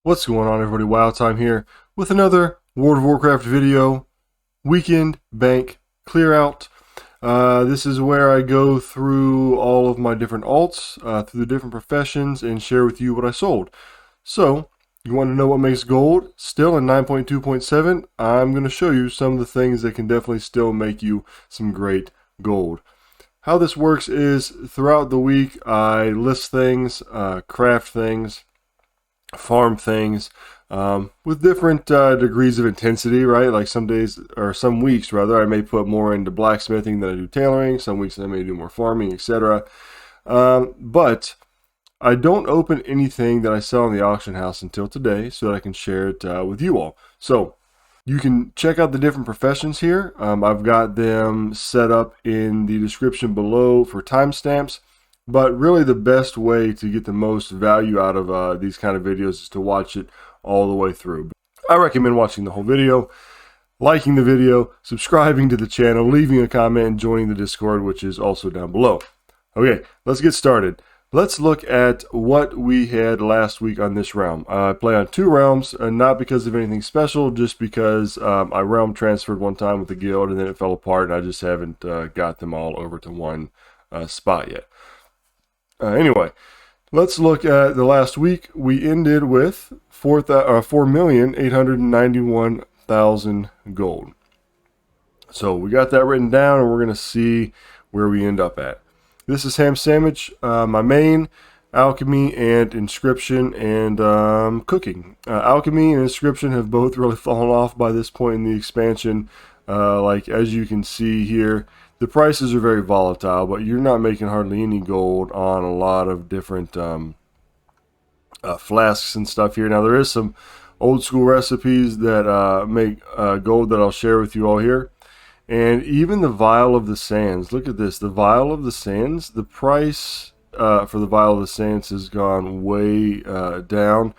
What's going on, everybody? Wild Time here with another World of Warcraft video. Weekend bank clear out. This is where I go through all of my different alts, through the different professions, and share with you what I sold. So, you want to know what makes gold? Still in 9.2.7, I'm going to show you some of the things that can definitely still make you some great gold. How this works is throughout the week I list things, craft things, farm things with different degrees of intensity, right? Like some days or some weeks rather, I may put more into blacksmithing than I do tailoring. Some weeks I may do more farming, etc. But I don't open anything that I sell in the auction house until today so that I can share it with you all. So you can check out the different professions here. I've got them set up in the description below for timestamps. But really the best way to get the most value out of these kind of videos is to watch it all the way through. I recommend watching the whole video, liking the video, subscribing to the channel, leaving a comment, and joining the Discord, which is also down below. Okay, let's get started. Let's look at what we had last week on this realm. I play on two realms, not because of anything special, just because I realm transferred one time with the guild and then it fell apart and I just haven't got them all over to one spot yet. Anyway, let's look at the last week. We ended with 4,891,000 gold. So we got that written down, and we're going to see where we end up at. This is Ham Sandwich, my main, Alchemy and Inscription, and cooking. Alchemy and Inscription have both really fallen off by this point in the expansion. Like as you can see here, the prices are very volatile, but you're not making hardly any gold on a lot of different flasks and stuff here. Now there is some old school recipes that make gold that I'll share with you all here. And even the Vial of the Sands, look at this, the Vial of the Sands, the price for the Vial of the Sands has gone way down.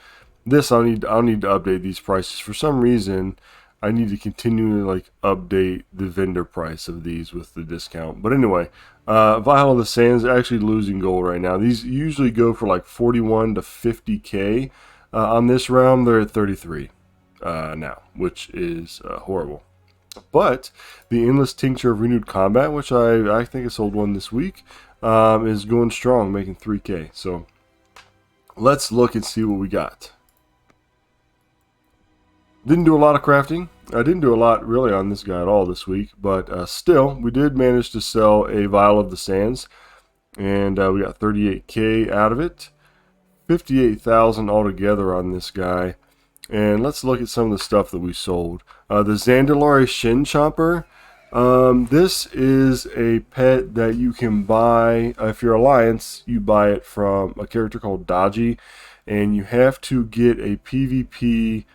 This I'll need to update these prices. For some reason I need to continually like update the vendor price of these with the discount. But anyway, Vial of the Sands are actually losing gold right now. These usually go for like 41 to 50k. On this realm, they're at 33 now, which is horrible. But the Endless Tincture of Renewed Combat, which I think I sold one this week, is going strong, making 3k. So let's look and see what we got. Didn't do a lot of crafting. I didn't do a lot really on this guy at all this week, but still, we did manage to sell a Vial of the Sands, and we got 38k out of it, 58,000 altogether on this guy. And let's look at some of the stuff that we sold. The Zandalari Shin Chomper. This is a pet that you can buy. If you're Alliance, you buy it from a character called Dodgy, and you have to get a PvP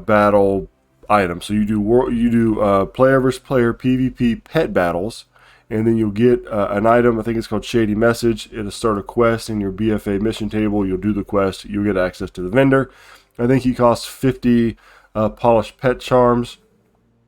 battle item. So you do player versus player PvP pet battles, and then you'll get an item. I think it's called Shady Message. It'll start a quest in your BFA mission table. You'll do the quest. You'll get access to the vendor. I think he costs 50 polished pet charms.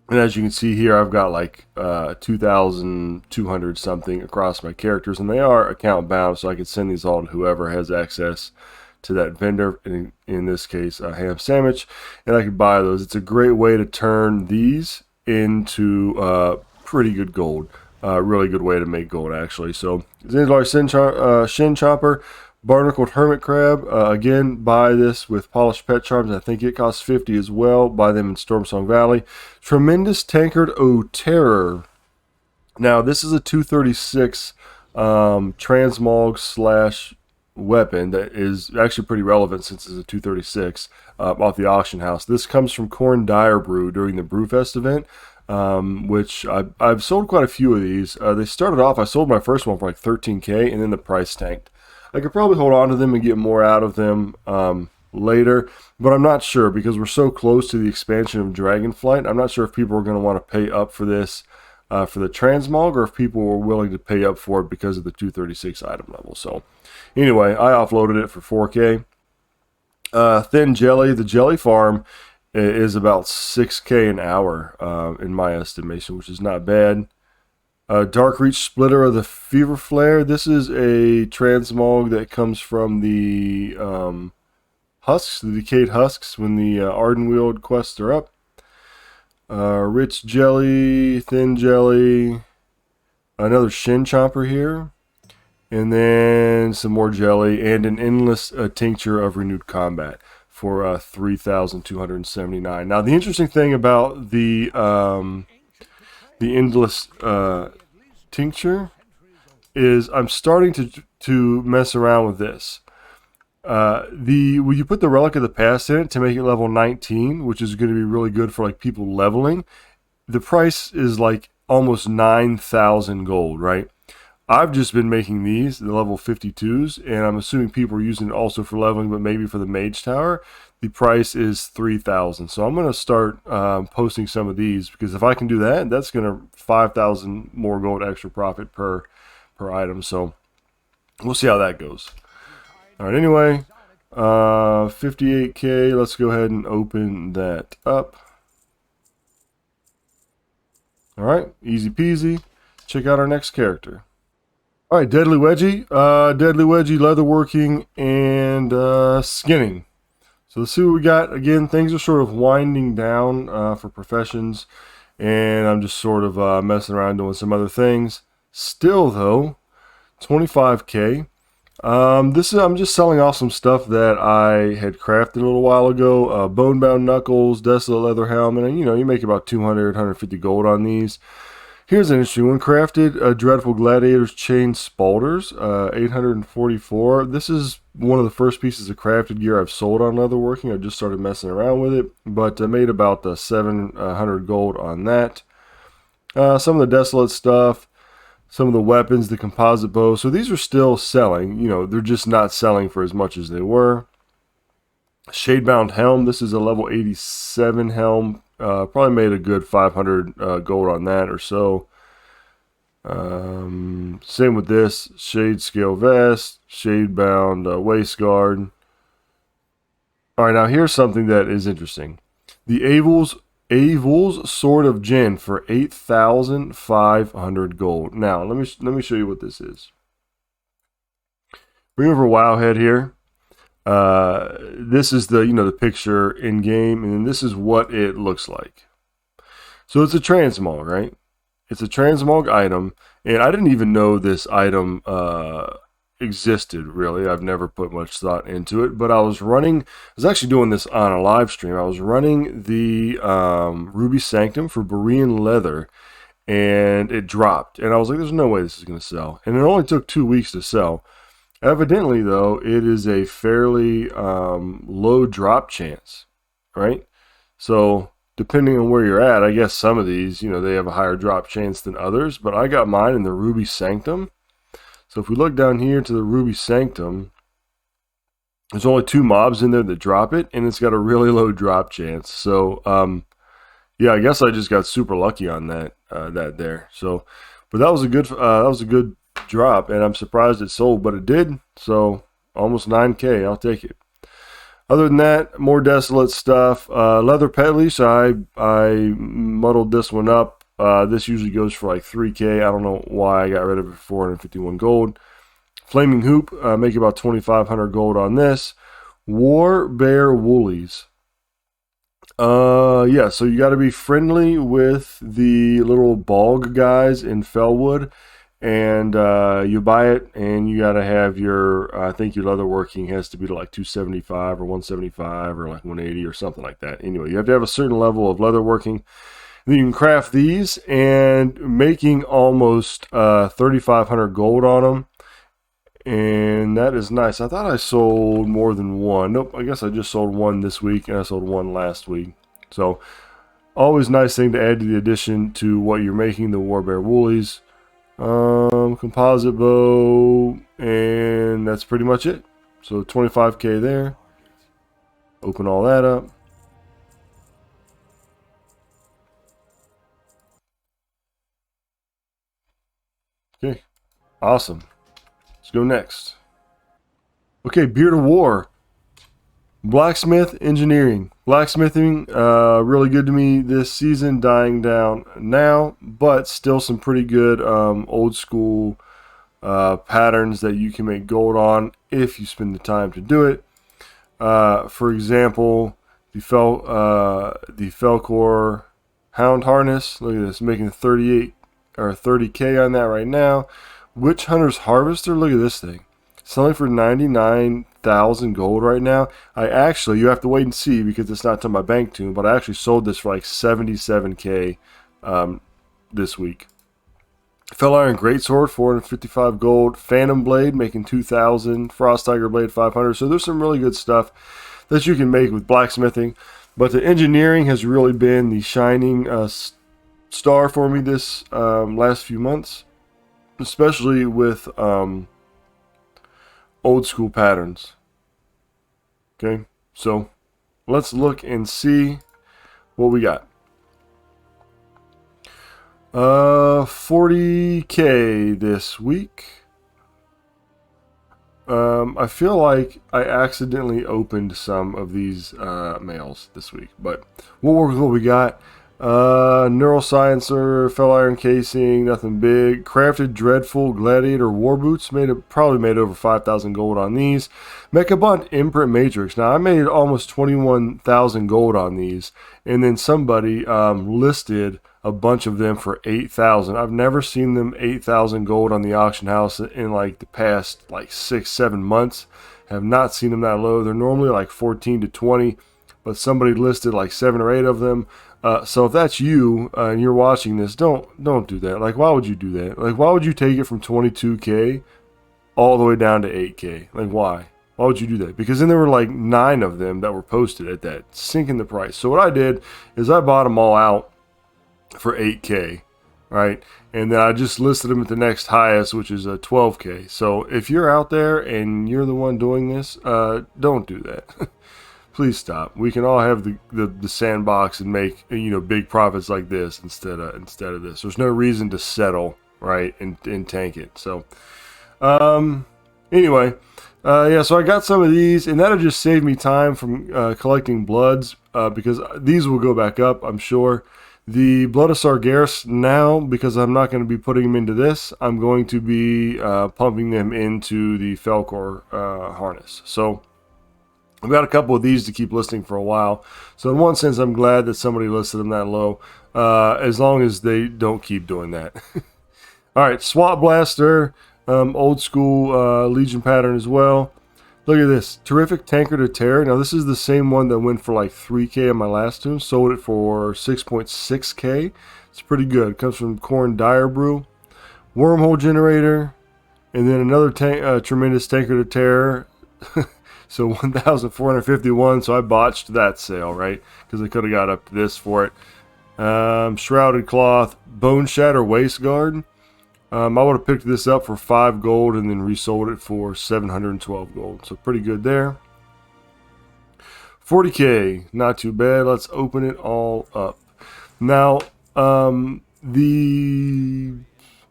And as you can see here, I've got like 2,200 something across my characters, and they are account bound, so I can send these all to whoever has access to that vendor, in this case Ham Sandwich, and I can buy those. It's a great way to turn these into pretty good gold. Really good way to make gold, actually. So Zandalari Shin Chomper, Barnacled Hermit Crab, again, buy this with polished pet charms. I think it costs 50 as well. Buy them in Stormsong Valley. Tremendous Tankard O Terror. Now this is a 236 transmog slash weapon that is actually pretty relevant since it's a 236 off the auction house. This comes from Corn Dire Brew during the Brewfest event, which I've sold quite a few of these. They started off, I sold my first one for like 13k, and then the price tanked. I could probably hold on to them and get more out of them later, but I'm not sure because we're so close to the expansion of Dragonflight. I'm not sure if people are going to want to pay up for this for the transmog, or if people were willing to pay up for it because of the 236 item level. So anyway, I offloaded it for 4k. Thin Jelly, the Jelly Farm is about 6k an hour in my estimation, which is not bad. Dark Reach Splitter of the Fever Flare. This is a transmog that comes from the husks, the decayed husks when the Ardenweald quests are up. Rich jelly, thin jelly, another shin chomper here, and then some more jelly, and an endless tincture of renewed combat for 3,279. Now, the interesting thing about the endless tincture is I'm starting to mess around with this. When you put the Relic of the Past in it to make it level 19, which is going to be really good for like people leveling, the price is like almost 9,000 gold, right? I've just been making these, the level 52s, and I'm assuming people are using it also for leveling, but maybe for the Mage Tower. The price is 3,000. So I'm going to start posting some of these, because if I can do that, that's going to 5,000 more gold extra profit per item. So we'll see how that goes. All right, anyway, 58k. Let's go ahead and open that up. All right, easy peasy. Check out our next character. All right, Deadly Wedgie, Leatherworking, and Skinning. So let's see what we got. Again, things are sort of winding down for professions, and I'm just sort of messing around doing some other things. Still, though, 25k. I'm just selling off some stuff that I had crafted a little while ago. Bonebound Knuckles, Desolate Leather Helmet, and you make about 200, 150 gold on these. Here's an interesting one. Crafted Dreadful Gladiator's Chain Spalders, 844. This is one of the first pieces of crafted gear I've sold on Leatherworking. I just started messing around with it, but I made about 700 gold on that. Some of the Desolate stuff. Some of the weapons, the composite bow. So these are still selling. They're just not selling for as much as they were. Shadebound Helm. This is a level 87 helm. Probably made a good 500 gold on that or so. Same with this. Shade Scale Vest. Shadebound Waist Guard. Alright, now here's something that is interesting. The Avel's Sword of Jinn for 8,500 gold. Now, let me show you what this is. Bring over Wowhead here. This is the picture in game, and then this is what it looks like. So it's a transmog, right? It's a transmog item, and I didn't even know this item existed, really. I've never put much thought into it, but I was actually doing this on a live stream. I was running the Ruby Sanctum for Berean Leather, and it dropped, and I was like, there's no way this is going to sell, and it only took 2 weeks to sell. Evidently, though, it is a fairly low drop chance, right? So depending on where you're at, I guess some of these, they have a higher drop chance than others, but I got mine in the Ruby Sanctum. So if we look down here to the Ruby Sanctum, there's only 2 mobs in there that drop it, and it's got a really low drop chance. So, yeah, I guess I just got super lucky on that there. So, but that was a good drop, and I'm surprised it sold, but it did. So almost 9k. I'll take it. Other than that, more Desolate stuff. Leather Pet Leash. I muddled this one up. This usually goes for like 3k. I don't know why I got rid of it for 451 gold. Flaming Hoop, make about 2,500 gold on this. War Bear Woolies. Yeah, so you got to be friendly with the little bog guys in Fellwood, and you buy it, and you got to have I think your leatherworking has to be to like 275 or 175 or like 180 or something like that. Anyway, you have to have a certain level of leatherworking. Then you can craft these, and making almost 3,500 gold on them, and that is nice. I thought I sold more than one. Nope, I guess I just sold one this week, and I sold one last week. So always nice thing to add to the addition to what you're making, the Warbear Woolies. Composite bow, and that's pretty much it. So 25k there. Open all that up. Okay, awesome. Let's go next. Okay, Beard of War. Blacksmith Engineering. Blacksmithing, really good to me this season, dying down now, but still some pretty good old school patterns that you can make gold on if you spend the time to do it. For example, the Felcor Hound Harness. Look at this, making 38 or 30k on that right now. Witch Hunter's Harvester. Look at this thing, selling for 99,000 gold right now. You have to wait and see because it's not to my bank Toon, but I actually sold this for like 77k this week. Fell Iron Greatsword, 455 gold. Phantom Blade, making 2,000. Frost Tiger Blade, 500. So there's some really good stuff that you can make with blacksmithing. But the engineering has really been the shining star for me this last few months, especially with old school patterns. Okay, so let's look and see what we got. 40k this week. I feel like I accidentally opened some of these mails this week, but we'll work with what we got. Neurosciencer, Fell Iron Casing, nothing big. Crafted Dreadful Gladiator War Boots, probably made over 5,000 gold on these. Mechabot Imprint Matrix. Now I made almost 21,000 gold on these, and then somebody listed a bunch of them for 8,000. I've never seen them 8,000 gold on the auction house in like the past like 6-7 months. Have not seen them that low. They're normally like 14 to 20, but somebody listed like 7 or 8 of them. So if that's you and you're watching this, don't do that. Like, why would you do that? Like, why would you take it from 22k all the way down to 8k? Like, why? Why would you do that? Because then there were like 9 of them that were posted at that, sinking the price. So what I did is I bought them all out for 8k, right? And then I just listed them at the next highest, which is a 12k. So if you're out there and you're the one doing this, don't do that. Please stop. We can all have the sandbox and make, you know, big profits like this instead of this. There's no reason to settle, right, and tank it. So anyway, yeah, so I got some of these, and that'll just save me time from collecting bloods, because these will go back up, I'm sure. The Blood of Sargeras now, because I'm not going to be putting them into this, I'm going to be pumping them into the Felcor harness. So I've got a couple of these to keep listing for a while. So in one sense, I'm glad that somebody listed them that low, as long as they don't keep doing that. All right, Swap Blaster, old school Legion pattern as well. Look at this, Terrific Tankard of Terror. Now this is the same one that went for like 3k on my last Toon. Sold it for 6.6k. It's pretty good. It comes from Corn Dire Brew. Wormhole Generator, and then another tremendous Tankard of Terror. So 1,451. So I botched that sale, right? Because I could have got up to this for it. Shrouded Cloth, Bone Shatter Waistguard. I would have picked this up for 5 gold and then resold it for 712 gold. So pretty good there. 40k, not too bad. Let's open it all up. Now, the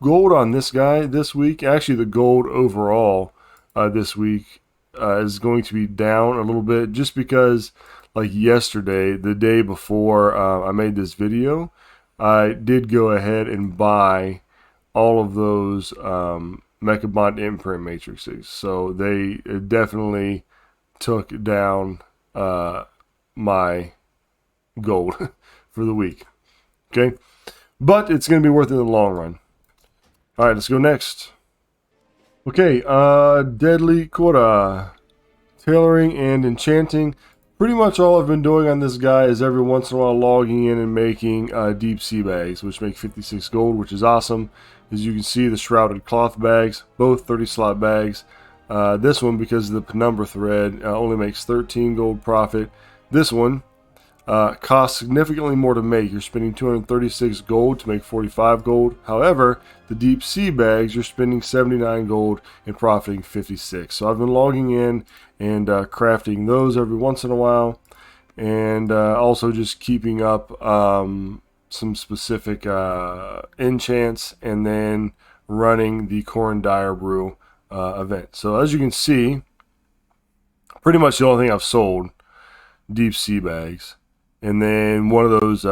gold on this guy this week, actually the gold overall this week is going to be down a little bit, just because like yesterday, the day before I made this video, I did go ahead and buy all of those Mechabot imprint matrices. So they definitely took down my gold for the week. Okay, but it's going to be worth it in the long run. All right, let's go next. Okay, Deadly Kora, Tailoring and Enchanting. Pretty much all I've been doing on this guy is every once in a while logging in and making deep sea bags, which make 56 gold, which is awesome. As you can see, the Shrouded Cloth bags, both 30 slot bags. This one, because of the penumbra thread, only makes 13 gold profit. This one costs significantly more to make. You're spending 236 gold to make 45 gold. However, the deep sea bags, you're spending 79 gold and profiting 56. So I've been logging in and crafting those every once in a while, and also just keeping up some specific enchants, and then running the Corn Dire Brew event. So as you can see, pretty much the only thing I've sold, deep sea bags, and then one of those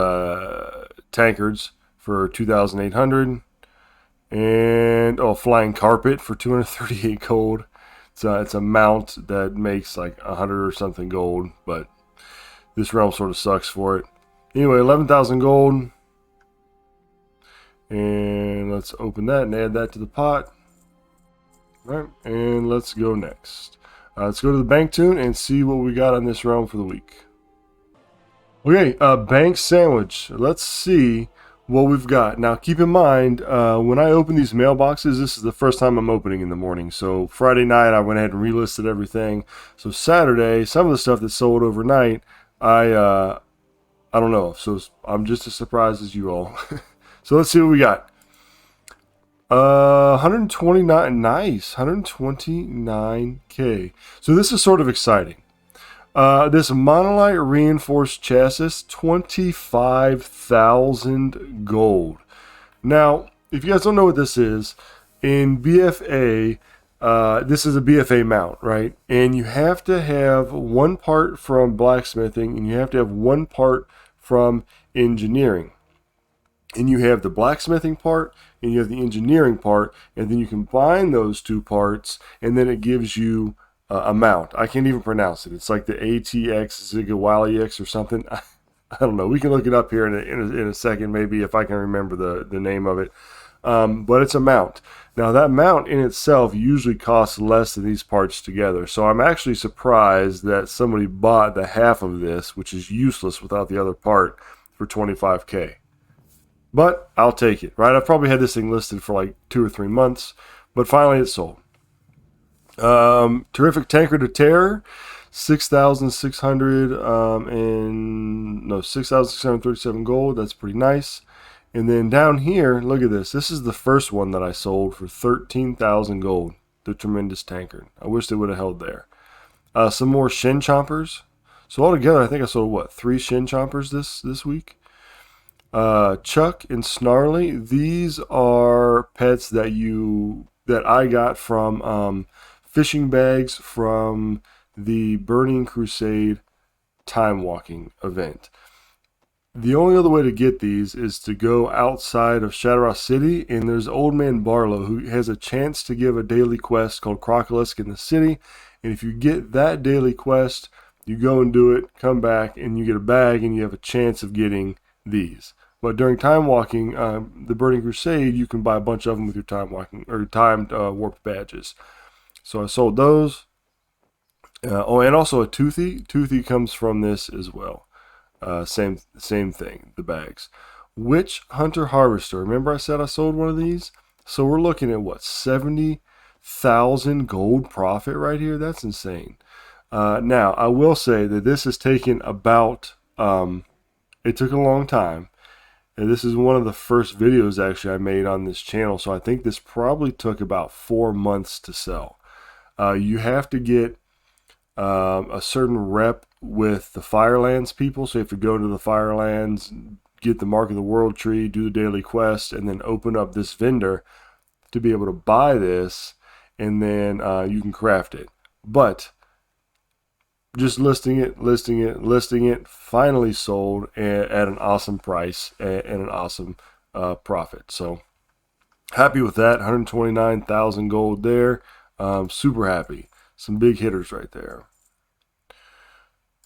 tankards for 2,800, and Flying Carpet for 238 gold. It's a mount that makes like 100 or something gold, but this realm sort of sucks for it. Anyway, 11,000 gold. And let's open that and add that to the pot. All right, and let's go next. Let's go to the bank Toon and see what we got on this realm for the week. Okay, bank sandwich. Let's see what we've got. Now, keep in mind, when I open these mailboxes, this is the first time I'm opening in the morning. So Friday night, I went ahead and relisted everything. So Saturday, some of the stuff that sold overnight, I don't know. So I'm just as surprised as you all. So let's see what we got. 129, nice, 129k. So this is sort of exciting. This monolite reinforced chassis, 25,000 gold. Now, if you guys don't know what this is, in BFA, this is a BFA mount, right? And you have to have one part from blacksmithing, and you have to have one part from engineering. And you have the blacksmithing part, and you have the engineering part, and then you combine those two parts, and then it gives you a mount. I can't even pronounce it. It's like the ATX ZigawaliX or something. I don't know. We can look it up here in a second, maybe, if I can remember the name of it. But it's a mount. Now, that mount in itself usually costs less than these parts together. So I'm actually surprised that somebody bought the half of this, which is useless without the other part, for 25k. But I'll take it, right? I've probably had this thing listed for like 2 or 3 months, but finally it's sold. Terrific Tanker to Terror, 6,637 gold. That's pretty nice. And then down here, look at this. This is the first one that I sold for 13,000 gold. The Tremendous Tankard. I wish they would have held there. Some more Shin Chompers. So altogether, I think I sold what, 3 Shin Chompers this week. Chuck and Snarly. These are pets that I got from fishing bags from the Burning Crusade time walking event. The only other way to get these is to go outside of Shadowlands City, and there's Old Man Barlow who has a chance to give a daily quest called Crocolisk in the city. And if you get that daily quest, you go and do it, come back, and you get a bag, and you have a chance of getting these. But during time walking, the Burning Crusade, you can buy a bunch of them with your time walking or timed warped badges. So I sold those. Oh, and also a Toothy. Toothy comes from this as well. Same thing, the bags. Witch Hunter Harvester. Remember I said I sold one of these? So we're looking at what, 70,000 gold profit right here? That's insane. Now, I will say that this has taken about, it took a long time. And this is one of the first videos actually I made on this channel. So I think this probably took about 4 months to sell. You have to get a certain rep with the Firelands people. So you have to go to the Firelands, get the Mark of the World tree, do the daily quest, and then open up this vendor to be able to buy this. And then you can craft it. But just listing it, finally sold at an awesome price and an awesome profit. So happy with that. 129,000 gold there. Super happy. Some big hitters right there.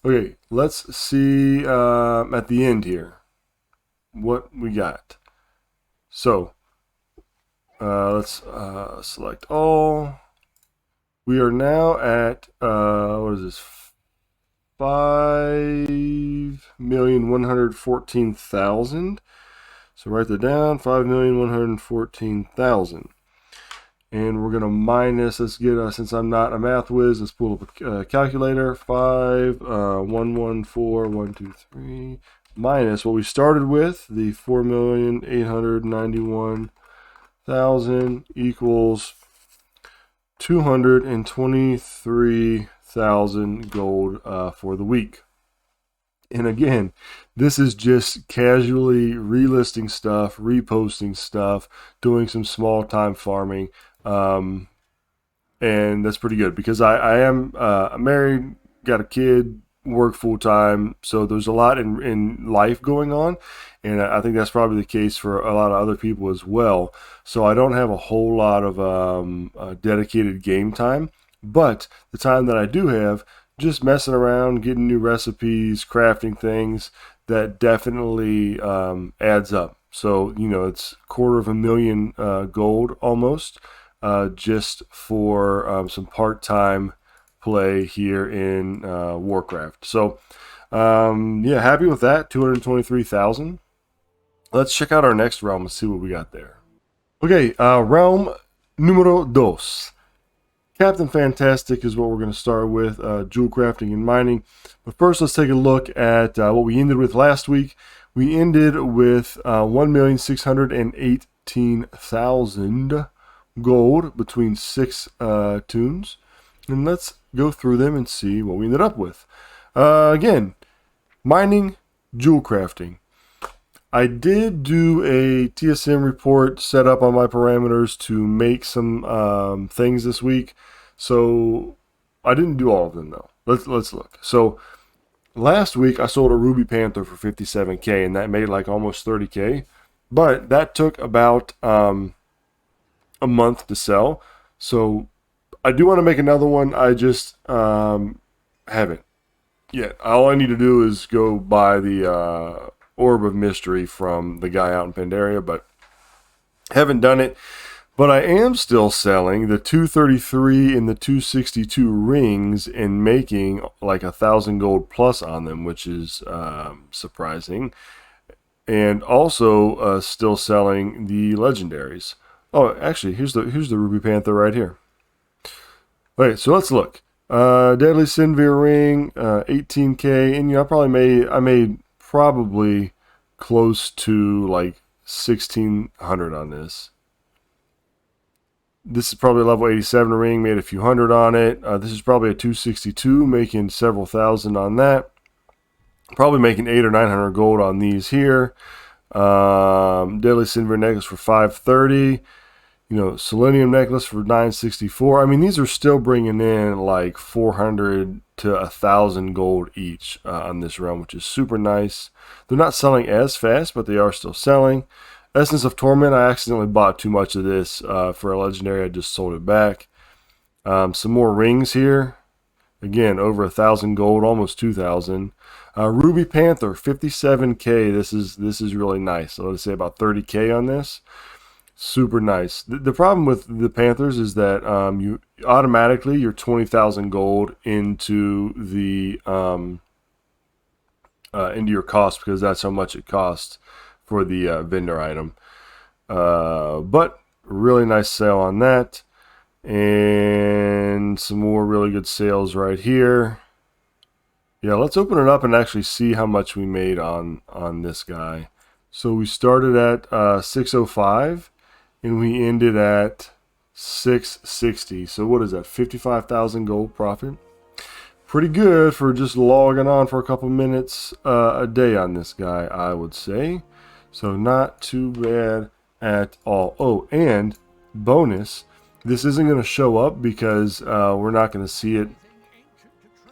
Okay, let's see at the end here what we got. So let's select all. We are now at what is this? 5,114,000. So write that down, 5,114,000. And we're going to minus, let's get, since I'm not a math whiz, let's pull up a calculator. 114,123 minus what we started with, the 4,891,000 equals 223,000 gold for the week. And again, this is just casually relisting stuff, reposting stuff, doing some small time farming. And that's pretty good because I am married, got a kid, work full time. So there's a lot in life going on. And I think that's probably the case for a lot of other people as well. So I don't have a whole lot of dedicated game time. But the time that I do have, just messing around, getting new recipes, crafting things, that definitely adds up. So, you know, it's $250,000 gold almost, just for some part-time play here in Warcraft. So, yeah, happy with that. 223,000. Let's check out our next realm and see what we got there. Okay, realm numero dos. Captain Fantastic is what we're going to start with, jewel crafting and mining. But first, let's take a look at what we ended with last week. We ended with 1,618,000 gold between 6 toons. And let's go through them and see what we ended up with. Again, mining, jewel crafting. I did do a TSM report set up on my parameters to make some things this week. So I didn't do all of them though. Let's look. So last week I sold a Ruby Panther for 57k, and that made like almost 30k. But that took about a month to sell. So I do want to make another one. I just haven't yet. All I need to do is go buy the Orb of Mystery from the guy out in Pandaria, but haven't done it. But I am still selling the 233 and the 262 rings and making like 1,000 gold plus on them, which is surprising. And also still selling the legendaries. Oh, actually, here's the Ruby Panther right here. Okay, so let's look. Deadly Sinvir ring, 18k, and you know, I made probably close to like 1,600 on this. This is probably a level 87 ring, made a few hundred on it. This is probably a 262, making several thousand on that. Probably making 800 or 900 gold on these here. Deadly Sinvir necklace for 530. You know, Selenium necklace for 964. I mean, these are still bringing in like 400 to 1,000 gold each on this realm, which is super nice. They're not selling as fast, but they are still selling. Essence of Torment, I accidentally bought too much of this for a legendary. I just sold it back. Some more rings here. Again, over 1,000 gold, almost 2,000. Ruby Panther, 57k. This is really nice. So let's say about 30k on this. Super nice. The problem with the Panthers is that you automatically you're 20,000 gold into the into your cost, because that's how much it costs for the vendor item. But really nice sale on that, and some more really good sales right here. Yeah, let's open it up and actually see how much we made on this guy. So we started at 605. And we ended at 660. So what is that? 55,000 gold profit. Pretty good for just logging on for a couple minutes a day on this guy, I would say. So not too bad at all. Oh, and bonus, this isn't going to show up because we're not going to see it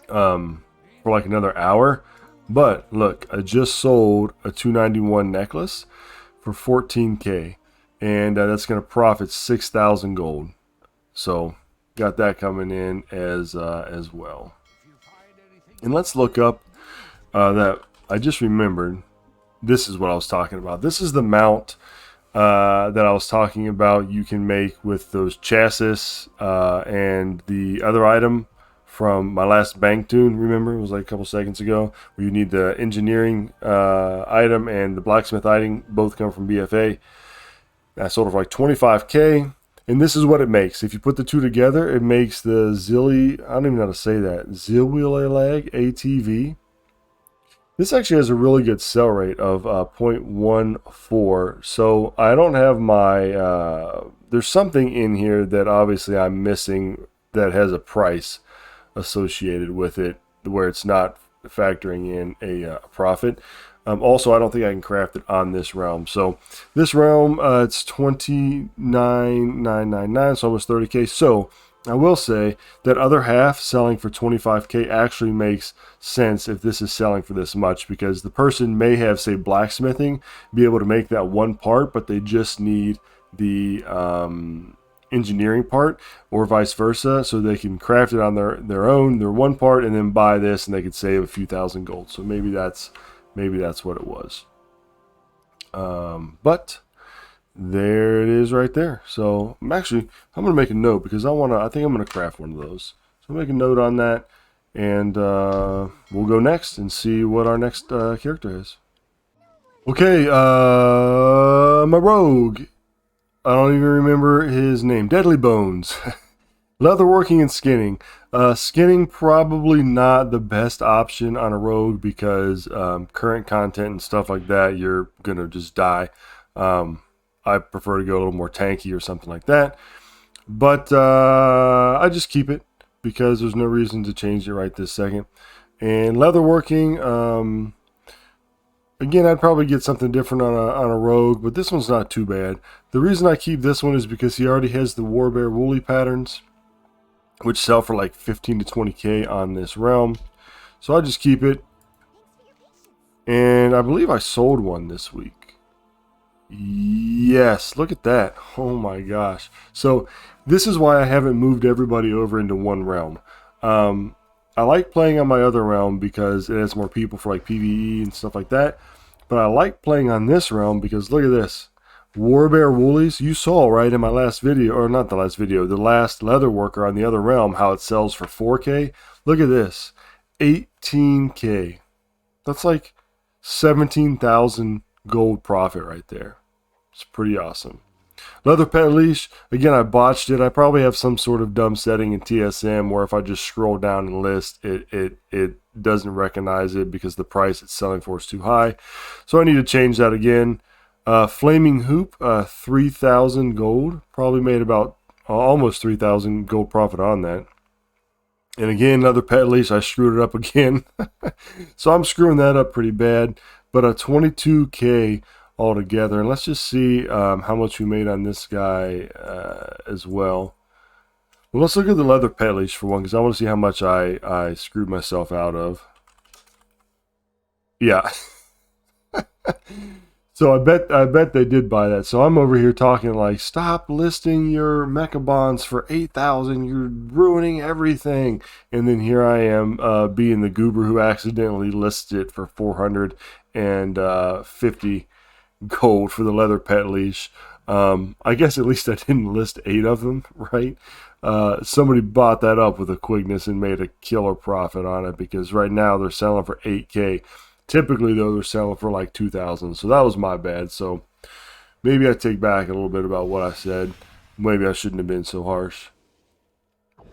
for like another hour. But look, I just sold a 291 necklace for 14k. And that's going to profit 6,000 gold. So got that coming in as well. And let's look up that I just remembered. This is what I was talking about. This is the mount that I was talking about. You can make with those chassis and the other item from my last bank Toon. Remember, it was like a couple seconds ago, where you need the engineering item and the blacksmith item. Both come from BFA. I sold it for like 25k, and this is what it makes. If you put the two together, it makes the I don't even know how to say that, Zilwilag ATV. This actually has a really good sell rate of 0.14, so I don't have my, there's something in here that obviously I'm missing that has a price associated with it, where it's not factoring in a profit. Also, I don't think I can craft it on this realm. So this realm, it's 29,999, so almost 30k. So I will say that other half selling for 25k actually makes sense if this is selling for this much, because the person may have, say, blacksmithing, be able to make that one part, but they just need the engineering part, or vice versa, so they can craft it on their own, their one part, and then buy this, and they could save a few thousand gold. So maybe that's what it was. But there it is right there. So I'm gonna make a note because I think I'm gonna craft one of those. So make a note on that, and we'll go next and see what our next character is. Okay, my rogue. I don't even remember his name. Deadly Bones. Leatherworking and skinning. Skinning probably not the best option on a rogue because current content and stuff like that, you're gonna just die. I prefer to go a little more tanky or something like that. But I just keep it because there's no reason to change it right this second. And leatherworking, again, I'd probably get something different on a rogue, but this one's not too bad. The reason I keep this one is because he already has the Warbear Woolly patterns, which sell for like 15 to 20k on this realm. So I just keep it. And I believe I sold one this week. Yes, look at that. Oh my gosh. So this is why I haven't moved everybody over into one realm. I like playing on my other realm because it has more people for like PvE and stuff like that. But I like playing on this realm because look at this. Warbear Woolies, you saw right in my last video, or not the last video, the last Leatherworker on the other realm, how it sells for 4k. Look at this, 18k. That's like 17,000 gold profit right there. It's pretty awesome. Leather Pet Leash, again, I botched it. I probably have some sort of dumb setting in TSM where if I just scroll down and list, it doesn't recognize it because the price it's selling for is too high. So I need to change that again. Flaming Hoop, 3,000 gold. Probably made about almost 3,000 gold profit on that. And again, another Pet Leash, I screwed it up again. So I'm screwing that up pretty bad. But a 22k altogether. And let's just see how much we made on this guy as well. Well, let's look at the Leather Pet Leash for one, because I want to see how much I screwed myself out of. Yeah. So I bet they did buy that. So I'm over here talking like, stop listing your mecha bonds for 8,000. You're ruining everything. And then here I am being the goober who accidentally listed it for 450 gold for the Leather Pet Leash. I guess at least I didn't list 8 of them, right? Somebody bought that up with a quickness and made a killer profit on it because right now they're selling for 8k. Typically, though, they're selling for like 2,000. So that was my bad. So maybe I take back a little bit about what I said. Maybe I shouldn't have been so harsh.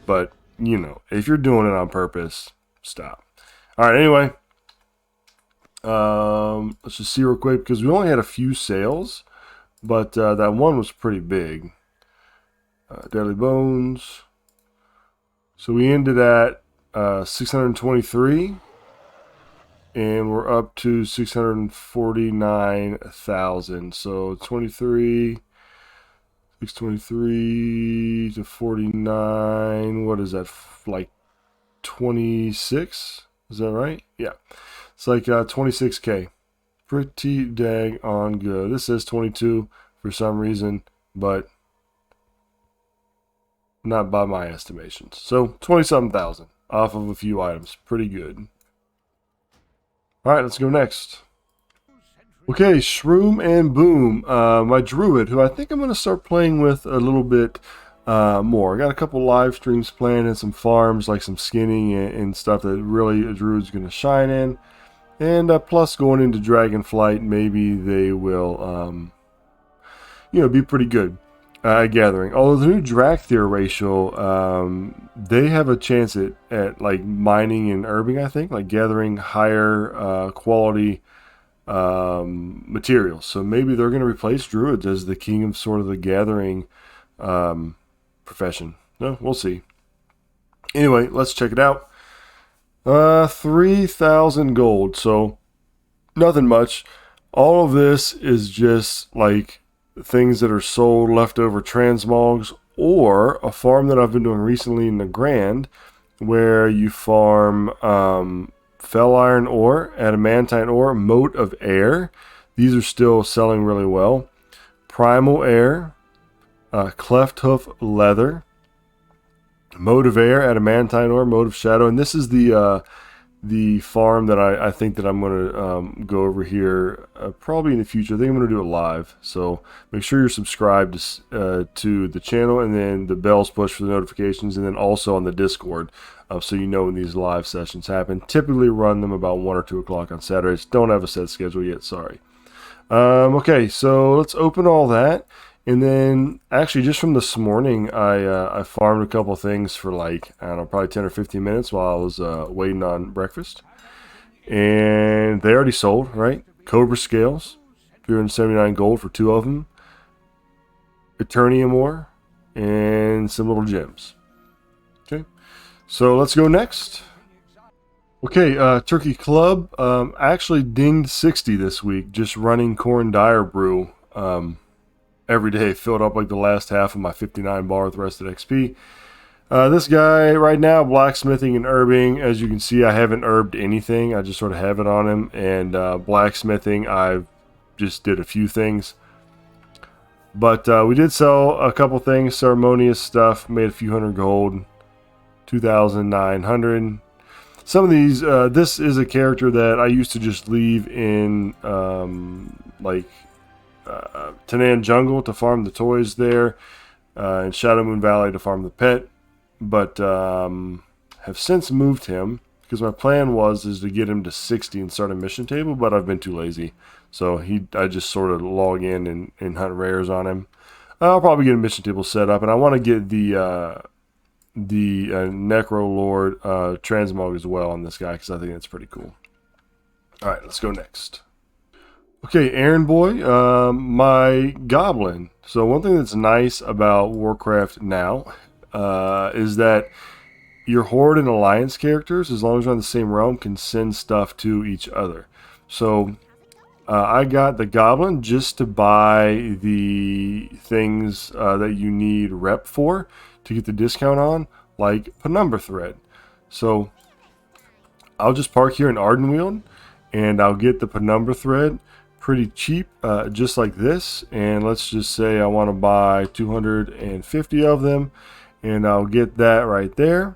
But, you know, if you're doing it on purpose, stop. All right, anyway. Let's just see real quick because we only had a few sales. But that one was pretty big. Deadly Bones. So we ended at 623. And we're up to 649,000. So 623 to 49. What is that? Like 26? Is that right? Yeah. It's like 26k. Pretty dang on good. This says 22 for some reason, but not by my estimations. So 27 thousand off of a few items. Pretty good. Alright, let's go next. Okay, Shroom and Boom. My druid, who I think I'm going to start playing with a little bit more. I got a couple live streams planned and some farms, like some skinning and stuff that really a druid's going to shine in. And plus going into Dragonflight, maybe they will, be pretty good at gathering. Although the new Drakthir ratio, they have a chance at like mining and herbing, I think, like gathering higher quality materials. So maybe they're going to replace druids as the king of sort of the gathering profession. No, we'll see. Anyway, let's check it out. 3,000 gold, so nothing much. All of this is just like things that are sold, leftover transmogs, or a farm that I've been doing recently in the Grand, where you farm fell iron ore, adamantine ore, mote of air. These are still selling really well. Primal air, Cleft Hoof Leather, Mode of Air, Adamantine Ore, Mode of Shadow, and this is the farm that I think that I'm going to go over here probably in the future. I think I'm going to do it live. So make sure you're subscribed to the channel, and then the bells push for the notifications, and then also on the Discord so you know when these live sessions happen. Typically run them about 1 or 2 o'clock on Saturdays. Don't have a set schedule yet, sorry. Okay, so let's open all that. And then, actually, just from this morning, I farmed a couple things for like, I don't know, probably 10 or 15 minutes while I was waiting on breakfast. And they already sold, right? Cobra Scales, 379 gold for 2 of them. Eternium ore, and some little gems. Okay, so let's go next. Okay, Turkey Club actually dinged 60 this week, just running Corn Dyer Brew. Every day, filled up like the last half of my 59 bar with rested XP. This guy right now, blacksmithing and herbing. As you can see, I haven't herbed anything. I just sort of have it on him. And blacksmithing, I just did a few things. But we did sell a couple things, ceremonious stuff, made a few hundred gold, 2,900. Some of these, this is a character that I used to just leave in like Tanan Jungle to farm the toys there, and Shadow Moon Valley to farm the pet, but have since moved him because my plan is to get him to 60 and start a mission table, but I've been too lazy, so I just sort of log in and hunt rares on him. I'll probably get a mission table set up, and I want to get the Necro Lord Transmog as well on this guy because I think that's pretty cool. All right, let's go next. Okay, Aaron Boy, my Goblin. So one thing that's nice about Warcraft now is that your Horde and Alliance characters, as long as you're on the same realm, can send stuff to each other. So I got the Goblin just to buy the things that you need rep for to get the discount on, like Penumbra Thread. So I'll just park here in Ardenweald, and I'll get the Penumbra Thread pretty cheap, just like this. And let's just say I want to buy 250 of them, and I'll get that right there.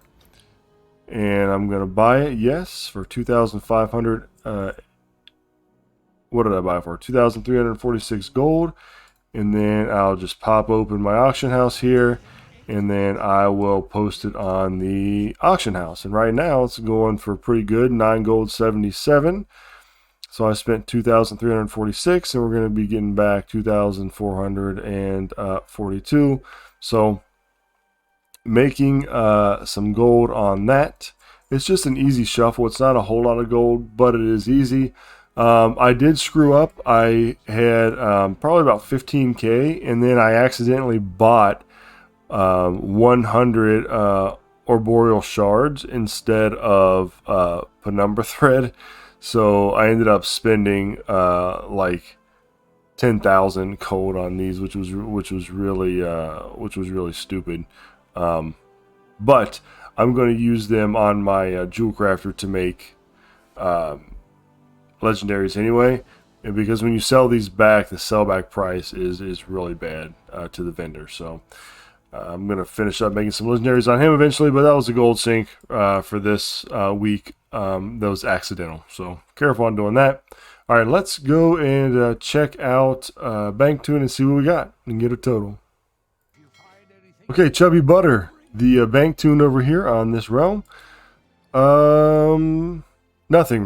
And I'm going to buy it, yes, for 2,500. What did I buy for? 2,346 gold. And then I'll just pop open my auction house here, and then I will post it on the auction house. And right now it's going for pretty good, 9 gold 77. So I spent 2,346, and we're going to be getting back 2,442. So making some gold on that. It's just an easy shuffle. It's not a whole lot of gold, but it is easy. I did screw up. I had probably about 15k, and then I accidentally bought 100 Arboreal Shards instead of Penumbra Thread. So I ended up spending like 10,000 gold on these, which was really stupid. But I'm going to use them on my Jewel Crafter to make legendaries anyway. And because when you sell these back, the sellback price is really bad to the vendor. So I'm going to finish up making some legendaries on him eventually, but that was a gold sink for this week. That was accidental, so careful on doing that. All right, let's go and check out Bank Toon and see what we got and get a total. Okay, Chubby Butter, the Bank Toon over here on this realm. Nothing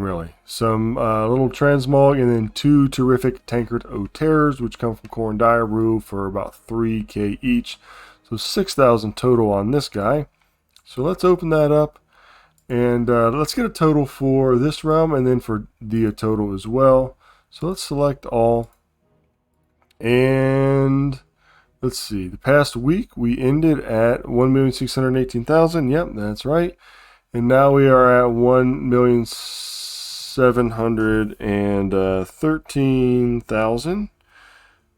really. Some little Transmog, and then 2 terrific Tankard O Terrors, which come from Corn Dyer Brew for about 3k each. So 6,000 total on this guy. So let's open that up. And let's get a total for this realm, and then for the total as well. So let's select all. And let's see. The past week we ended at 1,618,000. Yep, that's right. And now we are at 1,713,000.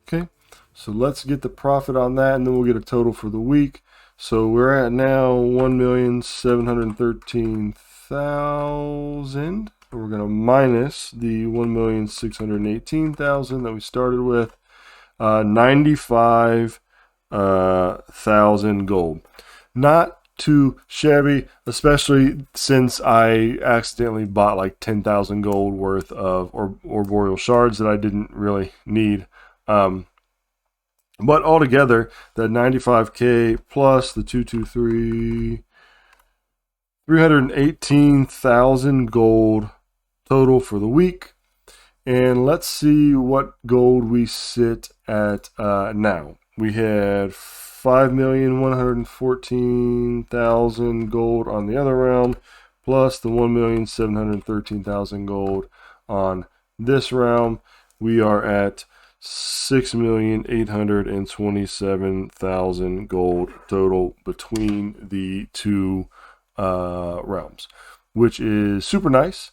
Okay. So let's get the profit on that, and then we'll get a total for the week. So we're at now 1,713,000. We're going to minus the 1,618,000 that we started with. 95 thousand gold. Not too shabby, especially since I accidentally bought like 10,000 gold worth of arboreal shards that I didn't really need. But altogether, that 95k plus the 223, 318,000 gold total for the week. And let's see what gold we sit at now. We had 5,114,000 gold on the other round, plus the 1,713,000 gold on this round. We are at 6,827,000 gold total between the two realms, which is super nice.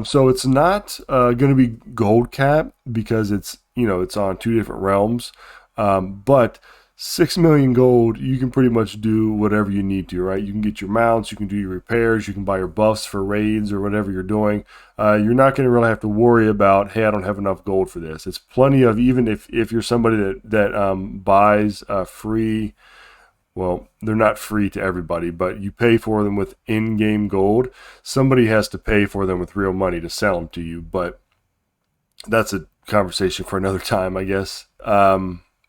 So it's not going to be gold cap because it's on two different realms, but 6 million gold, you can pretty much do whatever you need to, right? You can get your mounts, you can do your repairs, you can buy your buffs for raids or whatever you're doing. You're not going to really have to worry about, hey, I don't have enough gold for this. It's plenty of, even if you're somebody that buys free, well, they're not free to everybody, but you pay for them with in-game gold. Somebody has to pay for them with real money to sell them to you, but that's a conversation for another time, I guess.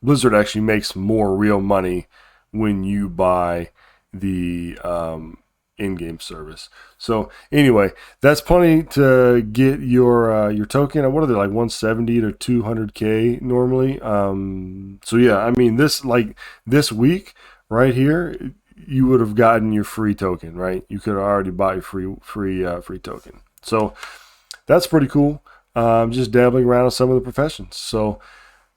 Blizzard actually makes more real money when you buy the in-game service. So anyway, that's plenty to get your token. What are they, like 170 to 200k normally? So yeah, I mean this this week right here, you would have gotten your free token, right? You could have already bought your free token. So that's pretty cool. Just dabbling around with some of the professions. So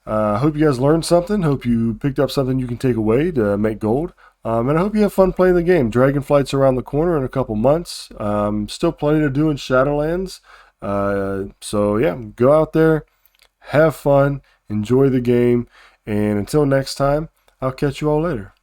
I hope you guys learned something. Hope you picked up something you can take away to make gold. And I hope you have fun playing the game. Dragonflight's around the corner in a couple months. Still plenty to do in Shadowlands. So yeah, go out there, have fun, enjoy the game, and until next time, I'll catch you all later.